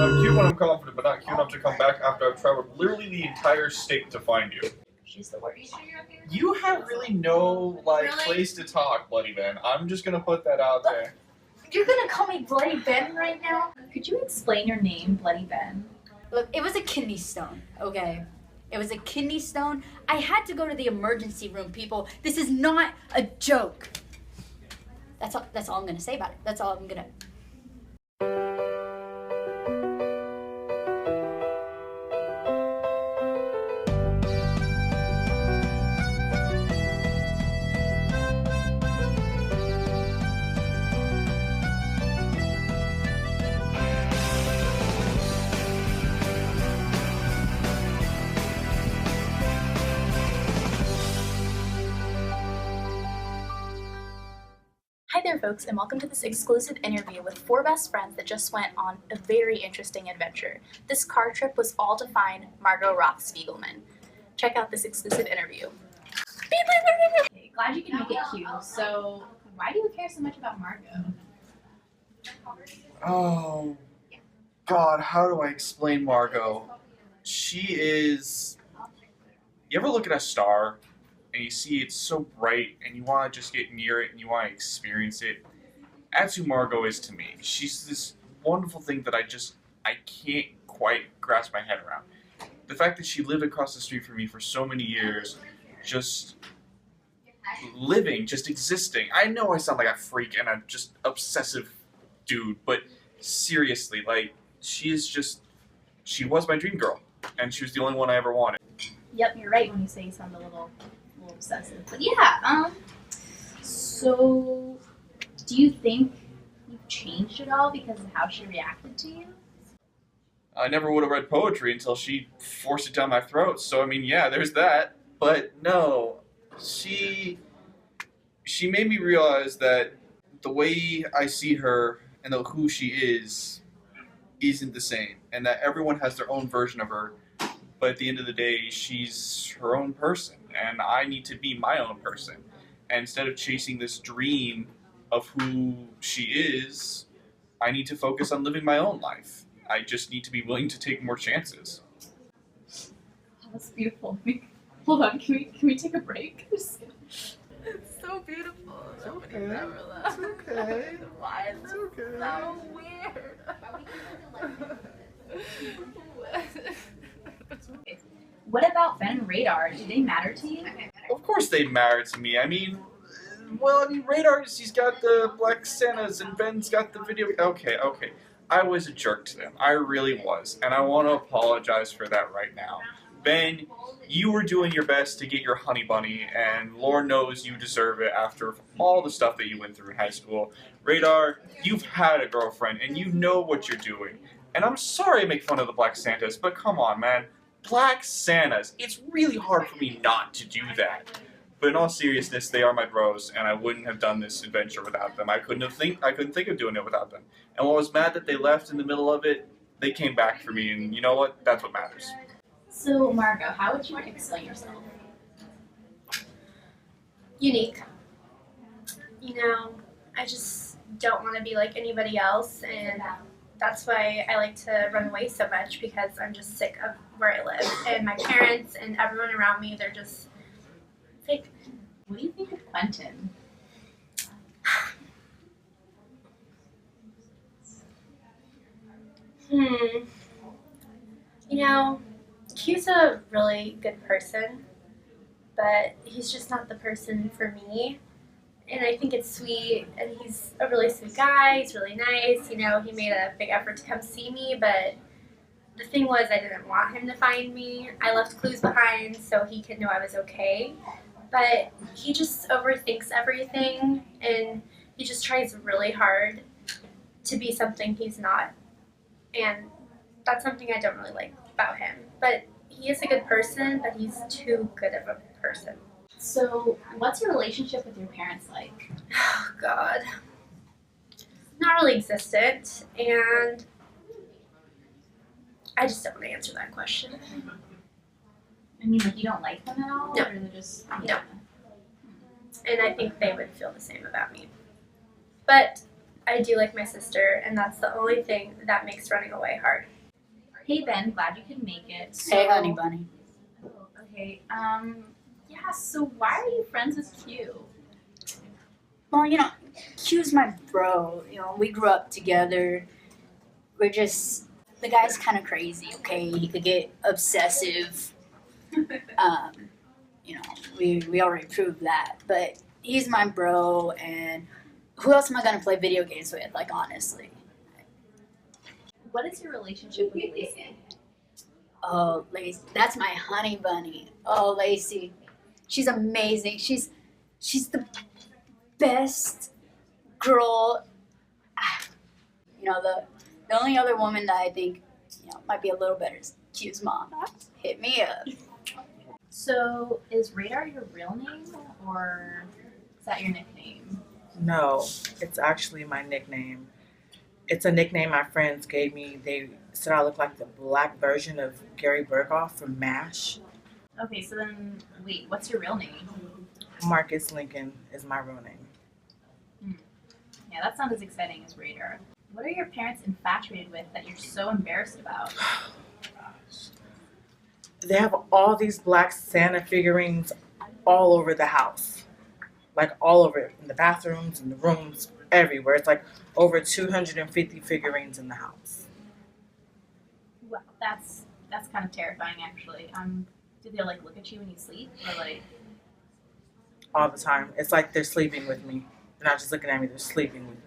I'm cute when I'm confident, but not cute enough to come back after I've traveled literally the entire state to find you. She's the worst. You have really no place to talk, Bloody Ben. I'm just gonna put that out there. You're gonna call me Bloody Ben right now? Could you explain your name, Bloody Ben? Look, it was a kidney stone, okay? It was a kidney stone. I had to go to the emergency room, people. This is not a joke. That's all I'm gonna say about it. That's all I'm gonna... Hi there folks, and welcome to this exclusive interview with four best friends that just went on a very interesting adventure. This car trip was all to find Margot Roth Spiegelman. Check out this exclusive interview. Okay, glad you can make it, Hugh. So, why do you care so much about Margot? Oh, God, how do I explain Margot? She is... You ever look at a star and you see it's so bright and you want to just get near it and you want to experience it? That's who Margot is to me. She's this wonderful thing that I can't quite grasp my head around. The fact that she lived across the street from me for so many years, just living, just existing. I know I sound like a freak and a just obsessive dude, but seriously, like, she was my dream girl, and she was the only one I ever wanted. Yep, you're right when you say you sound a little obsessive. But yeah, so do you think you've changed at all because of how she reacted to you? I never would have read poetry until she forced it down my throat, so I mean, yeah, there's that. But no, she made me realize that the way I see her and who she is isn't the same, and that everyone has their own version of her, but at the end of the day, she's her own person, and I need to be my own person. And instead of chasing this dream of who she is, I need to focus on living my own life. I just need to be willing to take more chances. Oh, that's beautiful. Hold on, can we take a break? It's so beautiful. It's okay. It's okay. Why is It's okay. so weird? What about Ben and Radar? Do they matter to you? Of course they matter to me. I mean, Radar, he's got the Black Santas, and Ben's got the video. Okay. I was a jerk to them. I really was. And I want to apologize for that right now. Ben, you were doing your best to get your honey bunny, and Lord knows you deserve it after all the stuff that you went through in high school. Radar, you've had a girlfriend, and you know what you're doing. And I'm sorry I make fun of the Black Santas, but come on, man. Black Santas. It's really hard for me not to do that. But in all seriousness, they are my bros, and I wouldn't have done this adventure without them. I couldn't think of doing it without them. And while I was mad that they left in the middle of it, they came back for me, and you know what? That's what matters. So, Margot, how would you explain yourself? Unique. You know, I just don't want to be like anybody else, and that's why I like to run away so much, because I'm just sick of where I live. And my parents and everyone around me, they're just fake. What do you think of Quentin? You know, Q's a really good person, but he's just not the person for me. And I think it's sweet, and he's a really sweet guy. He's really nice. You know, he made a big effort to come see me, but the thing was, I didn't want him to find me. I left clues behind so he could know I was okay. But he just overthinks everything, and he just tries really hard to be something he's not. And that's something I don't really like about him. But he is a good person, but he's too good of a person. So, what's your relationship with your parents like? Oh, God. Not really existent, and I just don't want to answer that question. I mean, like, you don't like them at all? No. Or they're just... No. And I think they would feel the same about me. But I do like my sister, and that's the only thing that makes running away hard. Hey Ben, glad you could make it. So, Hey, honey bunny. Okay. Yeah. So why are you friends with Q? Well, Q's my bro. We grew up together. We're just the guy's kind of crazy. Okay, he could get obsessive. We already proved that. But he's my bro, and who else am I gonna play video games with? Like, honestly. What is your relationship with Lacey? Oh, Lacey, that's my honey bunny. Oh, Lacey, she's amazing. She's the best girl. The only other woman that I think might be a little better is Q's mom. Hit me up. So is Radar your real name or is that your nickname? No, it's actually my nickname. It's a nickname my friends gave me. They said I look like the black version of Gary Berghoff from MASH. Okay, so then wait, what's your real name? Marcus Lincoln is my real name. Yeah, that's not as exciting as Radar. What are your parents infatuated with that you're so embarrassed about? They have all these black Santa figurines all over the house. Like all over, in the bathrooms, in the rooms, everywhere. It's like over 250 figurines in the house. Wow, that's kind of terrifying actually. Do they like look at you when you sleep or like? All the time. It's like they're sleeping with me. They're not just looking at me, they're sleeping with me.